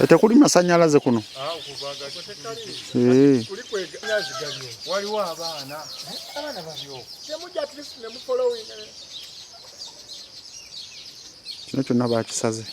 Ate kuli masanyalaze kuno. Waliwo abaana babyo temujja at least ne mu following kino kyonna bakisaze.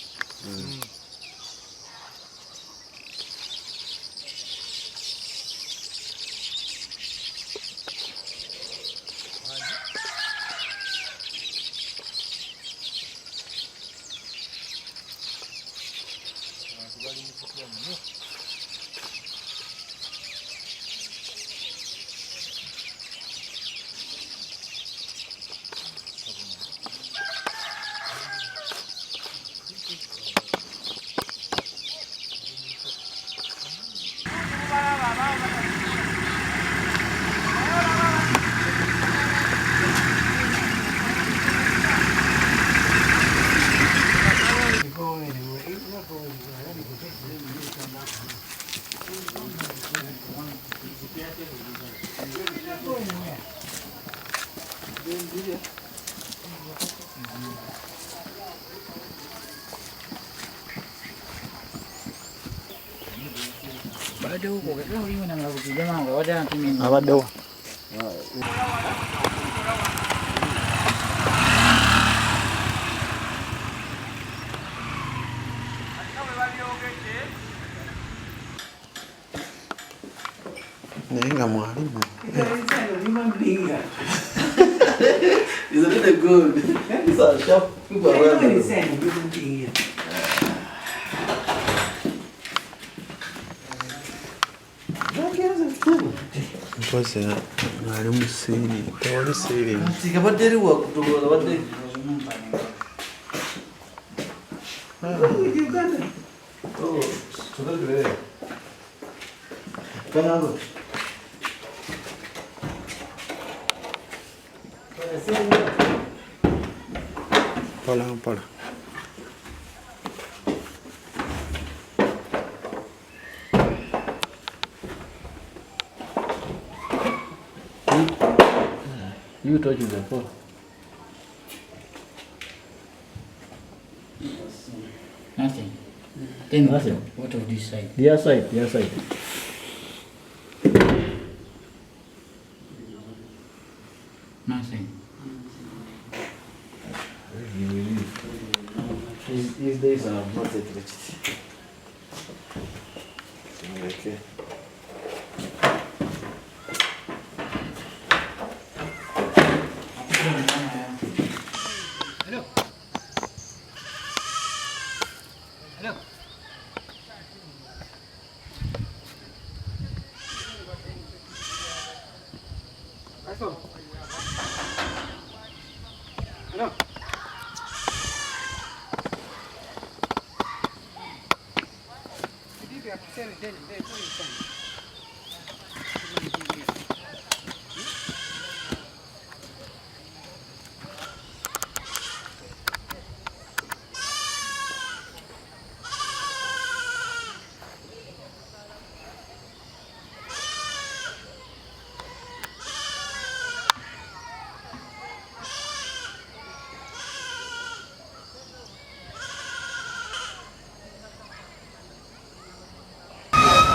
Abaddewo. Naye nga mwalimu. Isn't it good? These are sharp people. Mpozi ali mu siiri. Tewali siiri. Sikabadde eriwa kutubuza badde. Oh, tudagire. Kanazo. Mpola mpola. You touch the phone. Nothing. Then Nothing. what of this side? The other side, the other side. Nothing. These days are not electricity. Okay. Hello. Hello. Hello.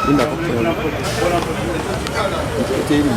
Linda kupenda. Mteni.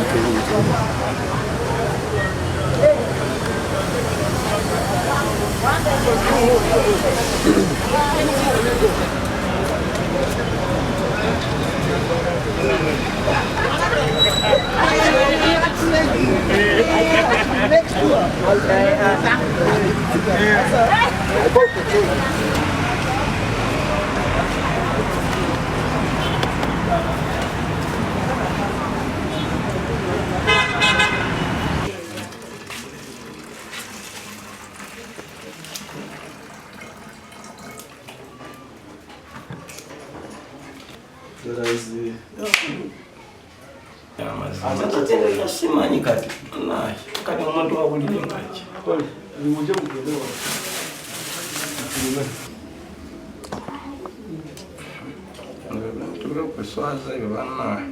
Simanyi kati kati omuntu wabulire ngaki limuje mugelewa tule okweswaza ebyo bannaye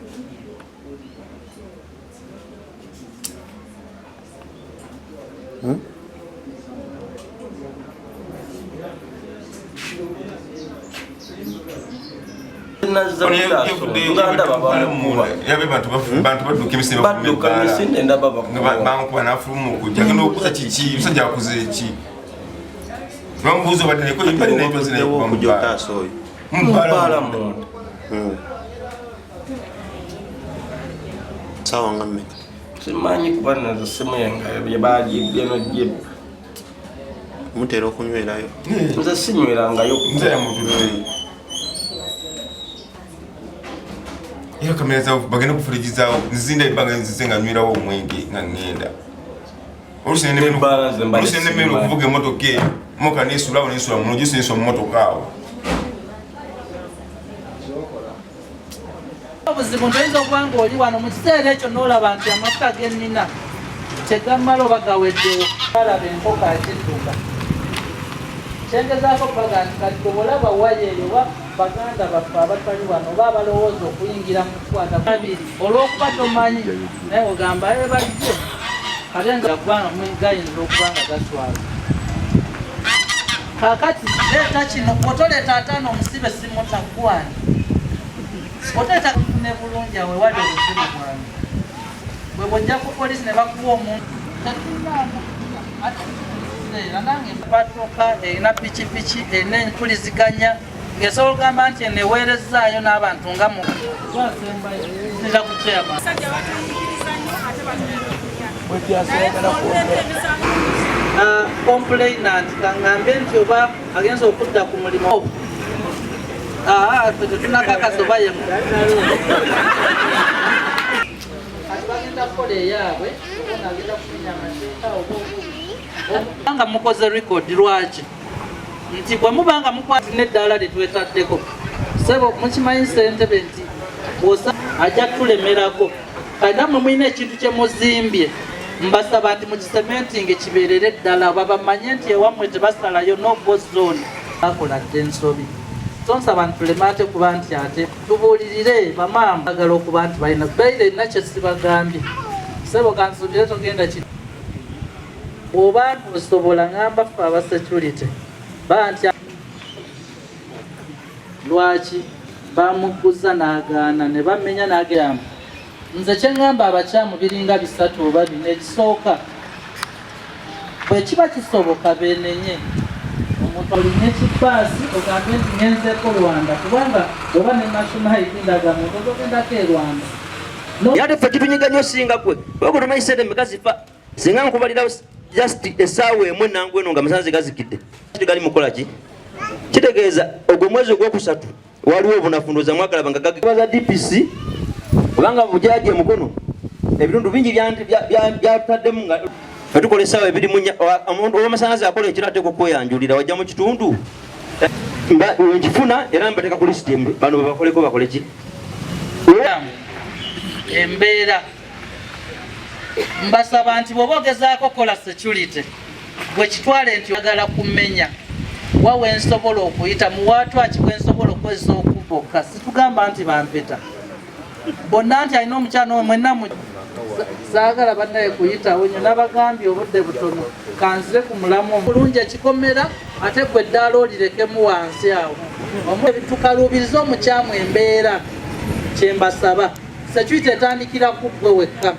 Sawa ngamme. Simanyi kubana za simu yange baji byeno je. Mutero kunywerayo. Nza sinywerangayo. Nza ya mututu. Iyo kamera zawo bagenda kufurigizawo nzinda ibanga nzizenga nywirawo omwenge ngangenda. Olusene mero kuvuga emotoka eyo. Moka nesulawo nesula muno gise nesula motoka awo. Obuzibu ntoyinza okubanga oli wano mu kiseera ekyo n'olaba nti amafuta gennina tegammala oba gaweddewo alaba enkoko akidduka kyengezaako baga nti kati obolaba waya eyo oba baganda baffe abatali wano oba abalowooza okuyingira mu kukwata abiri olw'okuba tomanyi naye ogamba bajje ate nga kubanga gayinza okuba nga gaswala kaakati leeta kino otoleeta ataano omusibe simutaggwani oteta ne bulungi awe wali obuzibu bwange bwe bwojja ku polisi ne bakuba omuntu nange patoka erina pikipiki erina empuliziganya ng'esobola okugamba nti eneweerezaayo n'abantu nga mu nira ku chairman complainant kaŋŋambe nti oba agenza okudda ku mulimu tunakakasa oba yemu bagenda kukola eyaabwe agenda kufinya amateeka obanga mukoze record lwaki nti bwe mubanga mukwati n'eddaala lyetwetaddeko sebo mukimanyi ssentebe nti osa ajja tulemerako kalina mwe mulina ekintu kye muzimbye mbasaba nti mukisementinge kibeerere eddala babamanye nti ewammwe tebasalayo no go zone bakola dde ensobi tonsaba nti tuleme ate kuba nti ate tubuulirire bamaama bagala okuba nti balina beire erina kye sibagambye sebo kansubire togenda ki oba osobola ngamba ffe aba security ba nti lwaki bamuguza n'agaana ne bamenya n'agamba nze kye ngamba abakyamu biringa 3 oba 4 ekisooka bwe kiba kisoboka benenye omuntu olina ekipaasi ogambe nti ngenzeeko Rwanda kubanga oba ne national id ndaga muntu ozogendako e Rwanda yate ffe kitunyiga nnyo singa gwe weko tomanyi sente mmeka zifa singa nkubalira just essaawa emu enangu eno nga masanzi gazikidde gali mukola ki kitegeeza ogwo mwezi ogwokusatu waliwo obunafu ndowooza mwagalaba nga gabaza DPC kubanga bujaji emukono ebitundu bingi byataddemu nga fetukola essaawa 2 omuntu ow'amasanzi akola ekiro ateeka okweyanjulira wajja mu kitundu nkifuna era mbateeka ku lisiti bano bebakoleko bakole ki embeera mbasaba nti bw'oba ogezaako kola security bwe kitwale nti oyagala kumenya wawe nsobola okuyita muwaatwaki bwe nsobola okweza okuboka situgamba nti bampeta bonna nti alina omukyano we mwenna saagala bannaye kuyitawo nyo nabagambye obudde butono kanzire ku mulamu bulungi ekikomera ate gwe eddaala olirekemu wansi awo tukaluubiriza omukyamu embeera kyembasaba security etandikira ku gwe wekka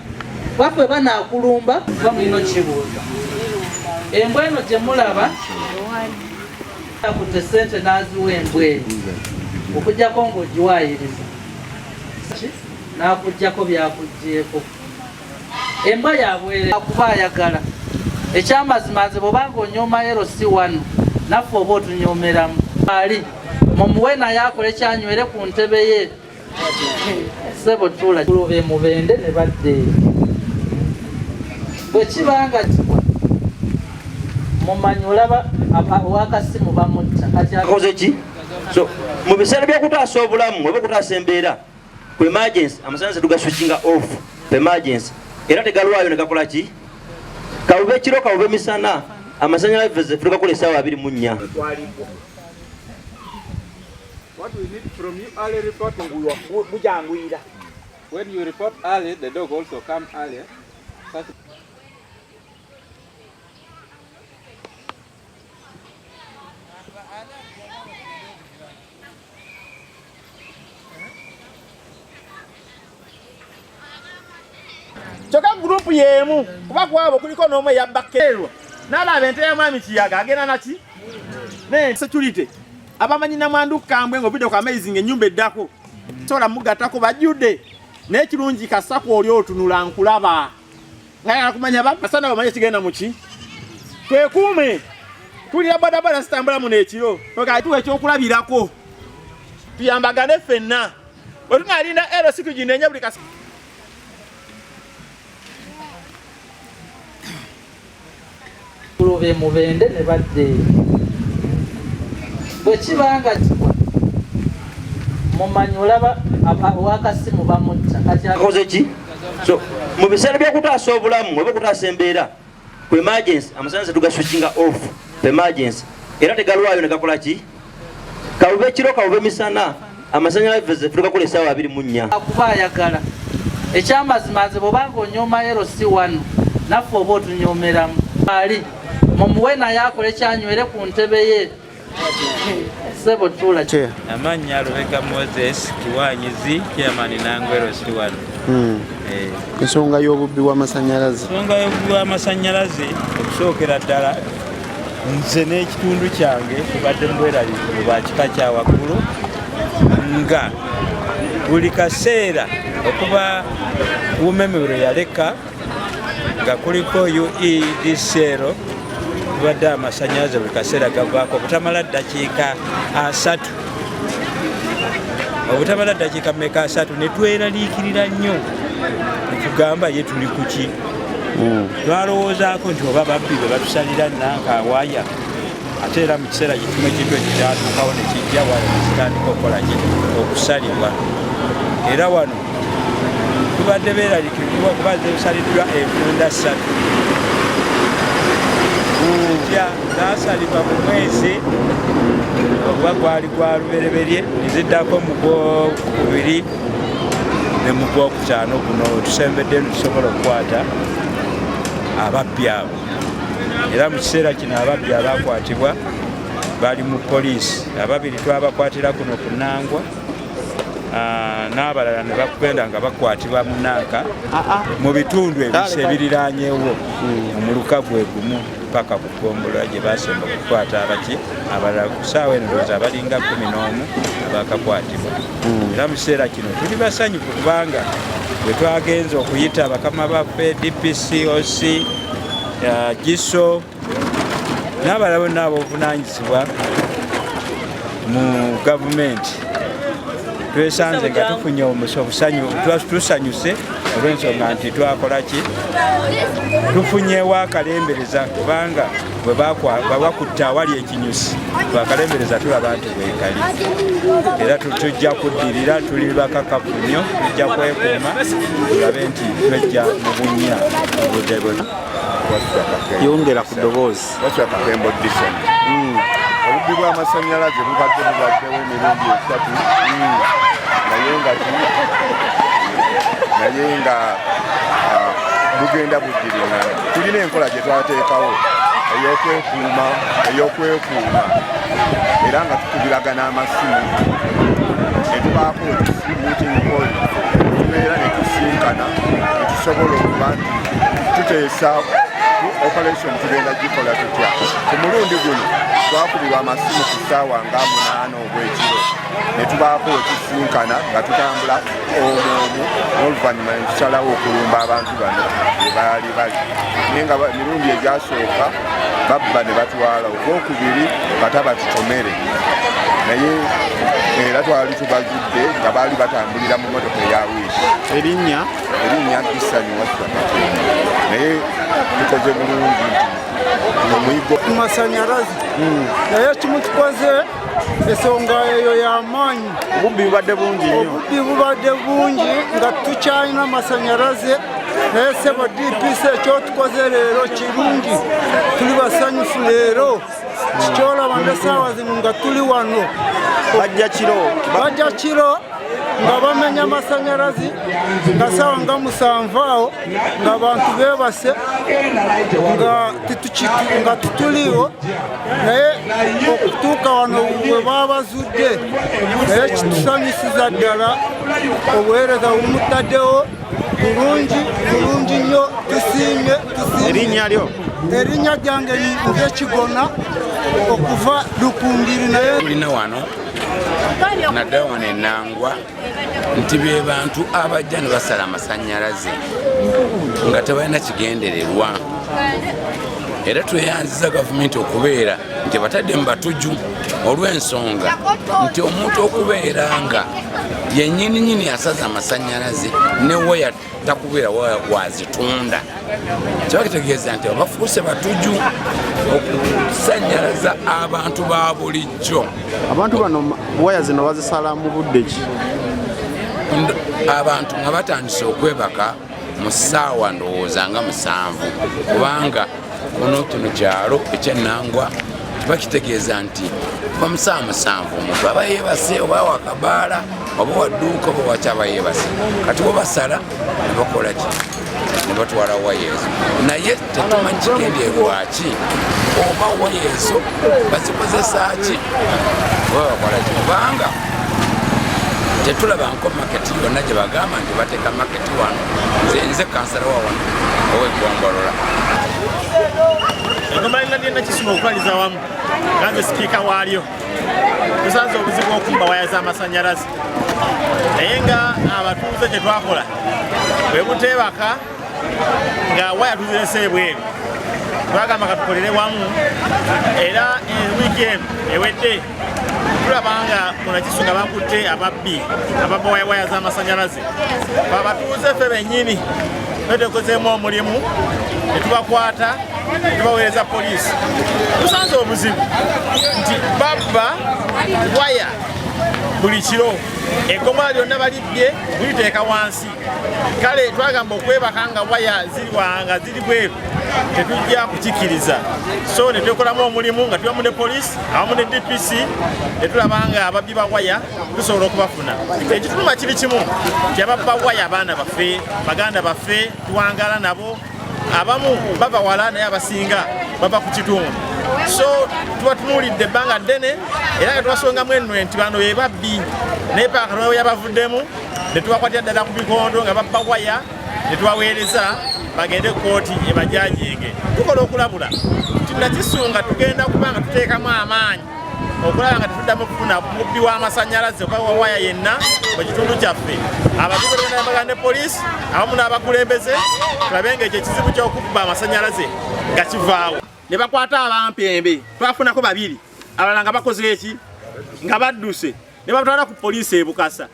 baffe banaakulumba bamulino kibuuza embwa eno gye mulaba akutte sente n'aziwa embweru okujjako ng'ogiwaayiriza n'akujjako byakugjeeko embwa yabwere akuba ayagala ekyamazima nze bw'obanga onyooma LC1 naffe oba otunyoomeramu ali mumuwe naye akole kyanywere ku ntebe ye sebo tula kulobe mubende ne badde bwe kibanga mumanyi olaba owakasimu bamutta kati akoze ki so mu biseera byokutaasa obulamu oba okutaasa embeera ku emergency amasanzi tugaswitchinga off emergency era tegalwayo ne gakola ki kawube ekiro kawube misana amasanyalaze tugakola essaawa 24 What we need from you, early reporting. When you report early, the dog also come earlier. Choka group yemu kuba kwabo kuliko n'omwe yabbakerwa n'alaba ente ya mwami Kiyaga agenda naki ne security abamanyi na mwandu kambwe ngo video amazing ennyumba eddako sola mugatako bajjude n'ekirungi kasaku oli otunula nkulaba ngaya kumanya basana bamanye kigenda muki twekuume tulira badabada sitambula mu n'ekiro toka tuwe ekyokulabirako tuyambagane ffenna bwe tunalinda ero siku ginenya buli kasi Kulove mubende ne badde bwe kibanga mumanyi olaba wakasimu bamutta akoze ki so mu biseera byokutaasa obulamu oba okutaasa embeera ku emergency amasannyalaze tugaswitchinga off ku emergency era tegalwayo ne gakola ki kawube ekiro kawube misana amasannyalaze tugakola essaawa 24 akuba ayagala ekyamazima nze bwobanga onyooma ero si wano naffe oba otunyoomeramu ali mumuwe naye akole kyanywere ku ntebe ye sebo tula che amanya Lubega Moses Kiwanyizi chairman Nangwero Siwano ensonga y'obubbi bw'amasannyalaze okusookera ddala nze n'ekitundu kyange tubadde mubweraliikirivu bwa kika kya waggulu nga buli kaseera okuba Umemero yaleka nga kuliko UEDCL tubadde amasannyalaze buli kaseera gavaako obutamala ddakiika 3 obutamala ddakiika mmeka 3 ne tweraliikirira nnyo nekugamba ye tuli kuki twalowoozaako nti oba babbi be batusalira nankawaya ate era mu kiseera kikimu ekintu ekikyatuukawo ne kijja wano nekitandika okukola ki okusalibwa era wano tubadde beeraliikirivu kuba zesaliddwa enfunda 3 zasalibwa mu mwezi oba gwali gwa lubereberye neziddako mu gwokubiri ne mu gwokutaano guno tusembedde tusobola okukwata ababbi abo era mu kiseera kino ababbi abakwatibwa bali mu poliisi ababiri twabakwatira kuno ku Nangwa n'abalala ne bakugenda nga bakwatibwa mu Nanka mu bitundu ebiriraanyeewo mu Lukavu egumu paka ku Ggombolola gye basemba okukwata abaki abalala ku ssaawa eno ndowooza abalinga 11 abakakwatibwa era mu kiseera kino tuli basanyufu kubanga bwe twagenze okuyita bakama baffe DPC OC GISO n'abalala bonna ab'obuvunaanyizibwa mu gavumenti twesanze nga tufunye obusanyu tusanyuse olw'ensonga nti twakola ki tufunyeewo akalembereza kubanga bwe bakutta awali ekinyusi twakalembereza tulaba nti bwekali era tujja kuddirira tuli bakakafu nnyo tujja kwekuuma tulabe nti twejja mu bunnya budebo yongera ku ddoboozi Kakembo Dixon obubbi bw'amasannyalaze bubaddewo emirundi 3 naye nga bugenda buddiringana tulina enkola gye twateekawo ey'okwekuuma era nga tukubiragana amasimu ne tubaako meeting point tubeera ne tusinkana ne tusobola okuba nti tuteesa operation tugenda gikola tutya ku mulundi guno twakubirwa amasimu ku ssaawa nga 8 obw'ekiro ne tubaako wetusinkana nga tutambula omwomu n'oluvannyuma ne tusalawo okulumba abantu bano bwe baali bali naye nga mirundi egyasooka babba ne batwala ogwokubiri nga batutomere naye era twali tubazudde nga baali batambulira mu motoka eya wiiki erinnya Kisani Waswakate naye tukoze bulungi omuyigo masannyalaze naye kimu kikoze ensonga eyo y'amaanyi obubbi bubadde bungi nga tukyalina masannyalaze naye sebo DPC ekyotukoze leero kirungi tuli basanyufu leero kikyolaba nde essaawa zino nga tuli wano bajja kiro nga bamenya amasanyalaze nga sawa nga 7 awo nga abantu bebase nga tutuliwo naye okutuuka wano bwe babazudde naye kitusanyusiza ddala obuweereza bumutaddewo bulungi nnyo tusiimye. Erinnya lyo? Erinnya lyange nze Kigona okuva Lukumbiri. Naye tulina wano naddala wano Enangwa nti be bantu abajja ne basala amasanyalaze nga tebalina kigendererwa, era tweyanziza gavumenti okubeera nti batadde mu batuju olw'ensonga nti omuntu okubeera nga yennyininyini asaza amasanyalaze ne waya takubeera wazitunda kiba kitegeeza nti bafuuse batuju okusanyalaza abantu ba bulijjo. Abantu bano waya zino bazisala mu budde ki? Abantu nga batandise okwebaka mu ssaawa ndowooza nga 7 kubanga kuno kino kyalo eky'Enangwa bakitegeeza nti kuva mu ssaawa 7 omuntu aba yeebase oba wakabaala oba wadduuka oba wakyaba yeebase. Kati bo basala ne bakola ki? Ne batwala waya ezo, naye tetumanyi kigendererwa ki oba waya ezo bazikozesa ki oba bakola ki, kubanga tetulabanko maketi yonna gye bagamba nti bateeka maketi wano. Nze kansala wa wano ow'Eggombolola. Engoma lina Kisumu okutwaliza wamu ganze sipiika waalyo tusanze obuzibu okumba waya z'amasanyalaze, naye nga abatuuze kye twakola bwe buteebaka nga waya tuzirese ebweru twagamba katukolere wamu, era wiiki eno ewedde tulaba nga Munakisu nga bakutte ababbi ababba waya z'amasanyalaze. Babatuuze ffe bennyini twetekozeemu omulimu ne tubakwata ne tubaweereza poliisi. Tusanze obuzibu nti babba waya buli kiro, eggomola lyonna balibbye buliteeka wansi. Kale twagamba okwebaka nga waya nga ziri bweru tetujja kukikkiriza, so ne twekolamu omulimu nga tubamu ne poliisi awamu ne DPC ne tulaba nga ababbi ba waya tusobola okubafuna. Ekituluma kiri kimu nti ababba waya abaana baffe, baganda baffe, tuwangala nabo, abamu bava wala naye abasinga bava ku kitundu. So tuba tunuulidde ebbanga ddene era nga tubasongamu ennwe nti bano be babbi, naye paaka lwe yabavuddemu ne tubakwatira ddala ku bikondo nga babba waya ne tubaweereza bagende kooti ebajajenge. Tukola okulabula nti Nakisu nga tugenda kubanga tuteekamu amaanyi okulaba nga tetuddamu kufuna mubbi w'amasanyalaze oba wa waya yenna mu kitundu kyaffe. Abatuuze tugenda bagenda ne poliisi awamu n'abakulembeze tulabe nga ekyo ekizibu ky'okubba amasanyalaze nga kivaawo. Ne bakwata abampembe twafunako 2 abalala nga bakoze eki nga badduse ne batwala ku poliisi e Bukasa.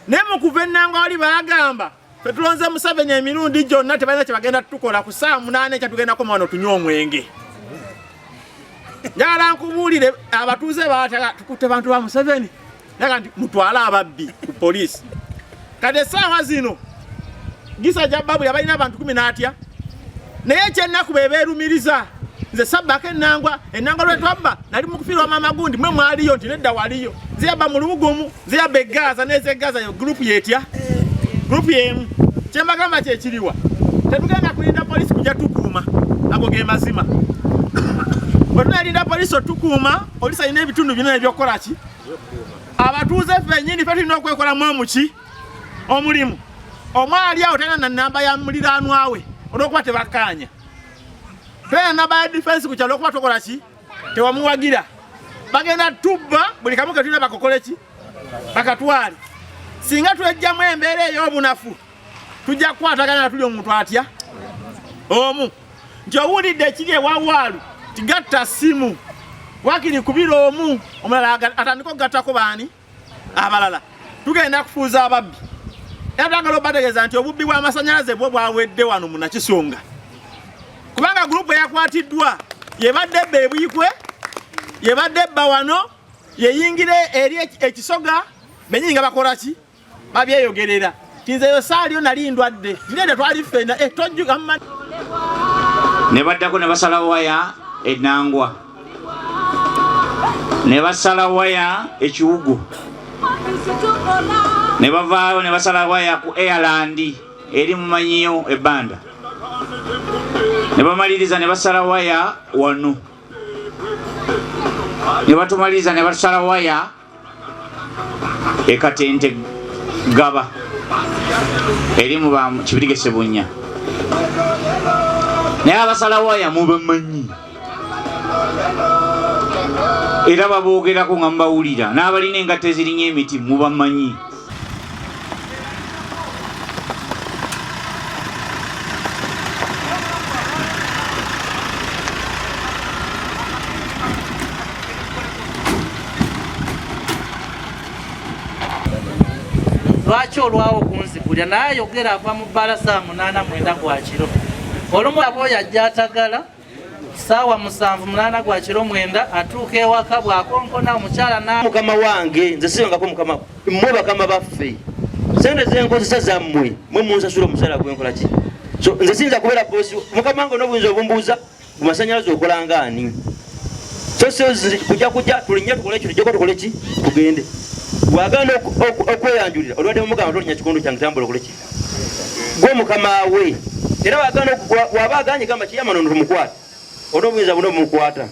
Naye mu kuva Enangwa wali bagamba ffe tulonze Museveni emirundi gyonna tebalina kye bagenda tukola ku ssaawa 8 ekya tugendako wano tunywa omwenge. Njagala nkubuulire abatuuze baataka tukutte bantu ba Museveni naga nti mutwale ababbi ku poliisi. Kati essaawa zino Gisajja Babuli abalina abantu 10 naye ekyennaku be beerumiriza. Nze sabbako Enangwa lwe twabba nali mu kufiirwa Mama Gundi mwe mwaliyo nti nedda waliyo. Nze yabba mu Lubugumu, nze yabba e Gaza n'eze Gaza yo gurupu yetya gurupu y'emu. Kye mbagamba kye kiriwa tetugenda kulinda poliisi kujja tukuuma, ago ge mazima. Bwe tunalinda poliisi otukuuma, poliisi alina ebitundu byonna ebyokukola ki abatuuze ffennyini ffe tulina okwekolamu omulimu. Omwali awo talina na nnamba ya muliraanwa we olw'okuba tebakkaanya. Tolina nnamba ya defense ku kyalo okuba tokola ki tewamuwagira. Bagenda tubba buli kamu ke tulina bakokole ki bakatwale. Singa twejjamu embeera ey'obunafu tujja kukwatagana tuli omuntu atya omu nti owulidde ekiri ewawaalu tigatta simu wakiri kubira omu omulala atandika okugattako baani abalala. Tugenda kufuuza ababbi era twagala obategeeza nti obubbi bw'amasanyalaze bwo bwawedde wano mu Nakisonga kubanga gurupu eyakwatiddwa yebadde ebba ebuyikwe, yebadde ebba wano yeyingire eri ekisoga benyini nga bakola ki babyeyogerera. Tinzeyo saalyo nali ndwadde nirende twali ffena tojjuga mmanyi. Ne baddako ne basala waya Enangwa ne basala waya ekiwugu ne bavaayo ne basala waya ku Airland eri mumanyiyo ebbanda ne bamaliriza ne basala waya wano ne batumaliriza ne basala waya ekatente gaba eri mu ba Kibirige Bunya naye abasala waya mubamanyi era baboogerako nga mubawulira n'abalina engatte ezirinya emiti mubamanyi. lwaki olwawo kunzigulya naye ayogera ava mu bbala saa 8:09 gwa kiro olumu aba yajja atagala saawa 7:08 gwa kiro 9 atuuka ewaka bwakonkona omukyala na mukama wange nze siyongako mukama mmwe bakama baffe sente zenkozesa zammwe mwe munsasula omusala gwenkola ki so nze siyinza kubeera bosi mukama wange n'obuyinza obumbuuza bumasanyalaze okolanga ani so kujja tulinye tukole ekyo tujjako tukole ki tugende wagana okweyanjulira olwadde mumugamba tolinya kikondo kyange tambula okole ki gwe mukama we era wagana waba aganye gamba kiyama nono tumukwata olw'obuyinza buno bumukwata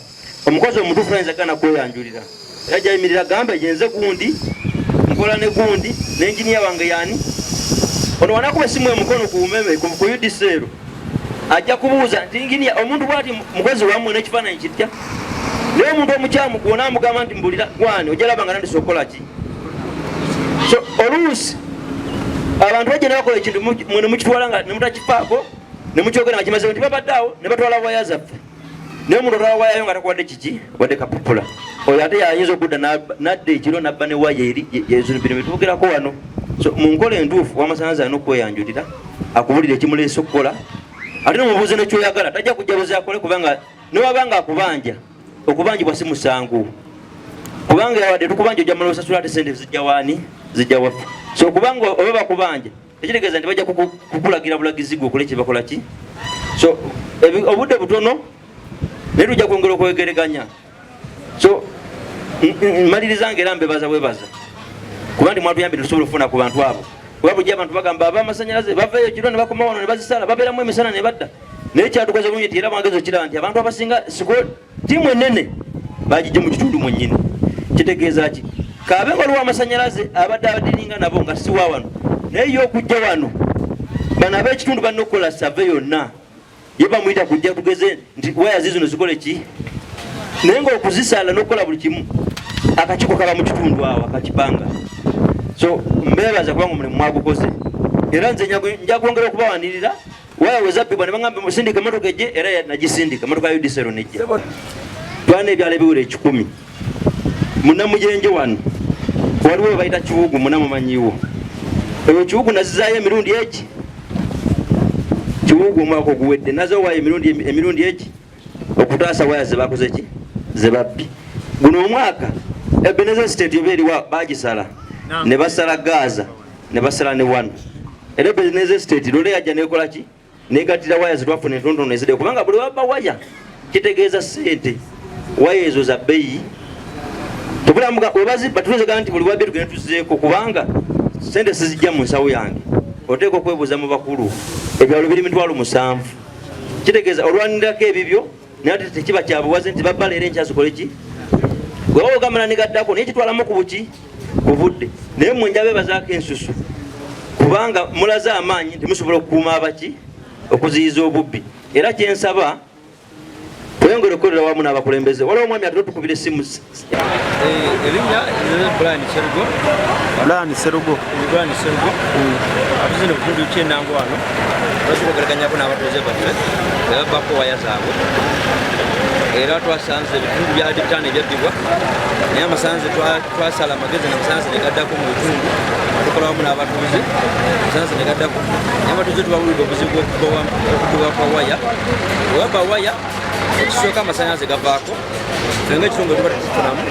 omukozi omutuufu ayinza gana kweyanjulira era jayimirira gamba jenze gundi nkola ne gundi n'enjiniya wange yani ono wanakuba essimu emukono ku bumeme ku UDCL ajja kubuuza nti enjiniya omuntu bwati mukozi wammwe n'ekifaananyi kitya naye omuntu omukyamu kuwona amugamba nti mbulira gwani ojalaba nga nandisa okukola ki so oluusi abantu bajja ne bakola ekintu ne mukitwala nga ne mutakifaako ne mukyogera nga kimaze nti babadde awo ne batwala waya zaffe naye omuntu otwala wayayo nga takuwadde kiki wadde kapupula oyo ate yayinza okudda nadda ekiro nabba ne waya eri yezino bino bitubugerako wano so mu nkola entuufu w'amasannyalaze alina okweyanjulira akubulira ekimuleese okukola ate nomubuuze nekyoyagala tajja kujja buze akole kubanga newabanga akubanja okubanjibwa si musango kubanga yawadde tukubanja ojja mala osasula ate sente zijja waani zijja waffe so kubanga oba bakubanja tekitegeeza nti bajja kukulagira bulagizi gwe okole kyebakola ki so obudde butono naye tujja kwongera okwegereganya so malirizanga era mbebaza bwebaza kuba ndi mwatuyambire tusobola okufuna ku bantu abo kuba bujja abantu bagamba ab'amasannyalaze bavaeyo kiro ne bakoma wano ne bazisala babeeramu emisana ne badda naye kyatukoze bulungi ti era mwagezo kiraba nti abantu abasinga tiimu enene bagijje mu kitundu mwennyini kitegeeza ki kaabe nga oliwo amasannyalaze abadde abadiringa nabo nga si wa wano naye ye okujja wano bano ab'ekitundu balina okukola save yonna ye bamuyita kujja tugeze nti waya zizino zikole ki naye ngaokuzisala n'okukola buli kimu akakiiko kaba mu kitundu awo akakipanga so mbeebaza kubanga omulimu mwagukoze era nze nja kwongera okubawanirira waya wezabbibwa ne baŋambe musindika emotoka ejje era nagisindika emotoka ya UDCL nejja twana ebyalo ebiwera 10 munamujenje wano waliwo bayita kiwugu munamumanyiwo eyo kiwugu nazizaayo emirundi egi kiwugu omwaka oguwedde nazo waya emirundi egi okutaasa waya zebakoze ki zebabbi guno omwaka Ebenezer State oba eriwa bagisala ne basala Gaza ne basala ne wano era Ebenezer State lole yajja nekola ki negatira waya zitwafuna entontono ezidde kubanga buli wabba waya kitegeeza sente waya ezo za bbeeyi tubulamuga webazibba tulezegana nti buli wabbe tugende tuzizeeko kubanga sente sizijja mu nsawo yange oteeka okwebuuza mu bakulu ebyalo biri 7,000 kitegeeza olwanirako ebibyo naye ate tekiba kyabuwaze nti babba leero enkyazikole ki wewa ogambana negaddako naye kitwalamu ku buki ku budde naye mmwe njabeebazaako ensusu kubanga mulaze amaanyi temusobola okukuuma abaki okuziyiza obubbi era kyensaba tweyongere okukolera wamu n'abakulembeze waliwo omwami atera otukubira essimu erinnya Brian Serugo atuzine butundu kyenango wano bakibogeraganyako n'abatuuze baffe ebabbako waya zaabwe era twasanze ebitundu byali bitaano ebyabbibwa naye amasanze twasala amagezi namasanze negaddako mu bitundu tukola wamu n'abatuuze amasanze negaddako naye abatuuze tubawulidde obuzibu okugibwa kwa waya ewabba waya ekisooka amasannyalaze gavaako fenga ekitongole tuba tetufunamu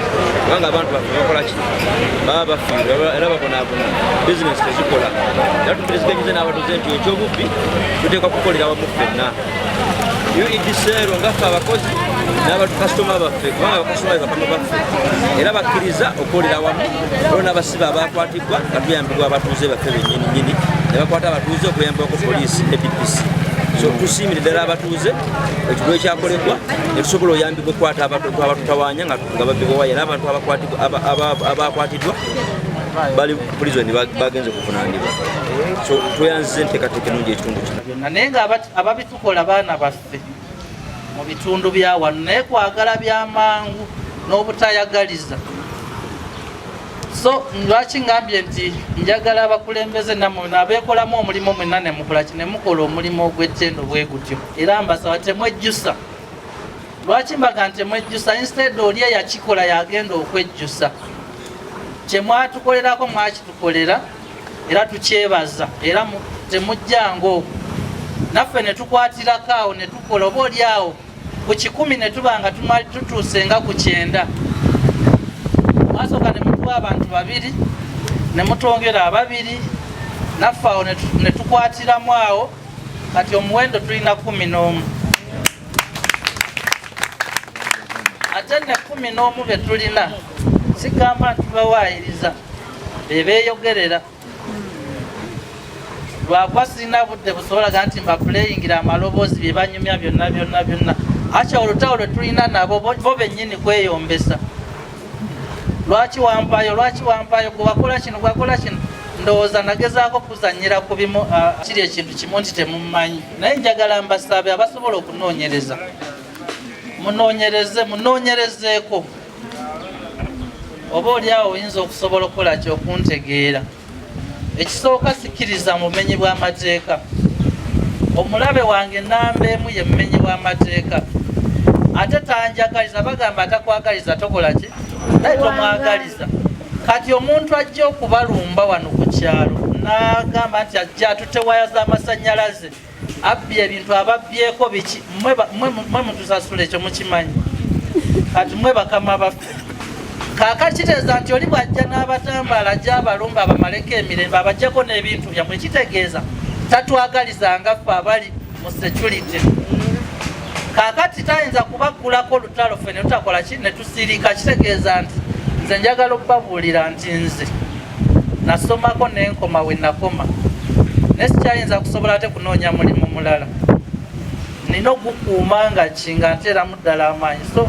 kubanga abantu baffe bakola ki baba bafiirwa era babonaabona bizinesi tezikola era tukiriziganyize n'abatuuze nti ekyobubbi tuteekwa kukolera wamu ffenna UEDCL ngaffe abakozi n'abatukasitoma baffe kubanga abakasitoma bakama baffe era bakkiriza okukolera wamu olwo n'abasibe abakwatiddwa nga tuyambibwa abatuuze baffe bennyininyini ne bakwata abatuuze okuyambibwako poliisi ne DPC. So tusiimire ddala abatuuze ekikolwa ekyakolebwa ne tusobola oyambibwa okukwata abatutawaanya nga babbibwawa era abantu abakwatiddwa bali pulizoni bagenze kuvunaanibwa. So tweyanziza enteekateeka ennungi ekitundu kino. Naye nga ababitukola baana baffe mu bitundu bya wano naye kwagala byamangu n'obutayagaliza. So lwaki ngambye nti njagala abakulembeze nammwe abeekolamu omulimu mwenna ne mukola ki ne mukola omulimu ogw'ettendo bwe gutyo era mbasaba temwejjusa. Lwaki mbaga nti temwejjusa instead oli eyakikola yagenda okwejjusa. Kye mwatukolerako mwakitukolera era tukyebaza era temujjanga okwo naffe ne tukwatirako awo ne tukola oba oli awo ku 10 ne tuba nga tutuuse nga ku 9 mwasooka ne mutuwa abantu 2 ne mutwongera 2 naffe awo ne tukwatiramu awo kati omuwendo tulina 11 ate ne 11 be tulina sigamba nti bawaayiriza bebeeyogerera lwakuba sirina budde busobolaga nti mbapuleyingira amaloboozi bye banyumya byonna akya olutawo lwe tulina nabo bo bennyini kweyombesa. Lwaki wampayo gwewakola kino ndowooza nagezaako kuzanyira ku bimu kiri ekintu kimu nti temumanyi naye njagala mbasabe abasobola okunoonyereza munoonyerezeeko oba oli awo oyinza okusobola okukola ki okuntegeera. Ekisooka sikkiriza mumenyi bw'amateeka. Omulabe wange namba emu ye mumenyi bw'amateeka ate tanjagaliza bagamba atakwagaliza tokola ki naye tomwagaliza. Kati omuntu ajja okubalumba wano ku kyalo n'agamba nti ajja atutte waya z'amasannyalaze abbye ebintu ababbyeko biki mwe mutusasula ekyo mukimanyi kati mwe bakama baffe. Kaakati kitegeeza nti oli bw'ajja n'abatambaala ajja abalumba abamaleko emirembe abajjako n'ebintu byammwe kitegeeza tatwagalizanga ffe abali mu security. Kaakati tayinza kubaggulako olutalo ffe ne tutakola ki ne tusirika kitegeeza nti nze njagala okubabuulira nti nze nasomako n'enkoma we nakoma naye sikyayinza kusobola ate kunoonya mulimu mulala nina ogukuuma nga ki nga nteeramu ddala amaanyi. So